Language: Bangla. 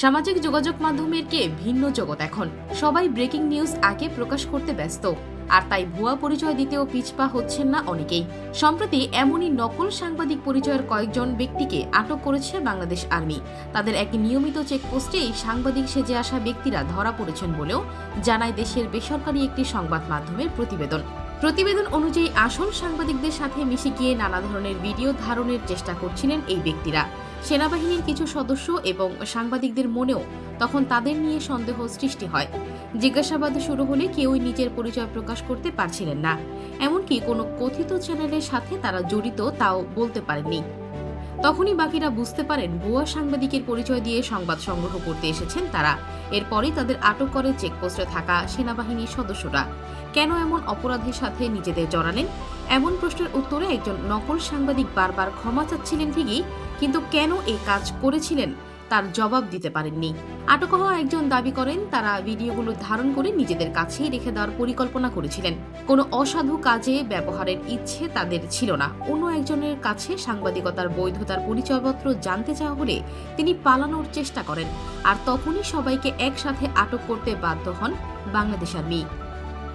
সামাজিক যোগাযোগ মাধ্যমের কে ভিন্ন জগৎ এখন। সবাই ব্রেকিং নিউজ আগে প্রকাশ করতে ব্যস্ত, আর তাই ভুয়া পরিচয় দিতেও পিছপা হচ্ছেন না অনেকেই। সম্প্রতি এমনই নকল সাংবাদিক পরিচয়ের কয়েকজন ব্যক্তিকে আটক করেছে বাংলাদেশ আর্মি। তাদের এক নিয়মিত চেকপোস্টেই সাংবাদিক সেজে আসা ব্যক্তিরা ধরা পড়েছেন বলেও জানায় দেশের বেসরকারি একটি সংবাদ মাধ্যমের প্রতিবেদন অনুযায়ী আসল সাংবাদিকদের সাথে মিশে গিয়ে নানা ধরনের ভিডিও ধারণের চেষ্টা করছিলেন এই ব্যক্তিরা। সেনাবাহিনীর কিছু সদস্য এবং সাংবাদিকদের মনেও তখন তাদের নিয়ে সন্দেহ সৃষ্টি হয়। জিজ্ঞাসাবাদ শুরু হলে কেউই নিজের পরিচয় প্রকাশ করতে পারছিলেন না, এমনকি কোনো কথিত চ্যানেলের সাথে তারা জড়িত তাও বলতে পারেননি। তখনই বাকিরা বুঝতে পারেন ভুয়া সাংবাদিকের পরিচয় দিয়ে সংবাদ সংগ্রহ করতে এসেছেন তারা। এরপরই তাদের আটক করে চেকপোস্টে থাকা সেনাবাহিনীর সদস্যরা। কেন এমন অপরাধের সাথে নিজেদের জড়ালেন? এমন প্রশ্নের উত্তরে একজন নকল সাংবাদিক বারবার ক্ষমা চাচ্ছিলেন ঠিকই, কিন্তু কেন এই কাজ করেছিলেন তার জবাব দিতে পারেননি। আটক হওয়া একজন দাবি করেন তারা ভিডিওগুলো ধারণ করে নিজেদের কাছেই রেখে দেওয়ার পরিকল্পনা করেছিলেন। কোনো অসাধু কাজে ব্যবহারের ইচ্ছে তাদের ছিল না। অন্য একজনের কাছে সাংবাদিকতার বৈধতার পরিচয়পত্র জানতে চাওয়া হলে তিনি পালানোর চেষ্টা করেন, আর তখনই সবাইকে একসাথে আটক করতে বাধ্য হন বাংলাদেশ আর্মি।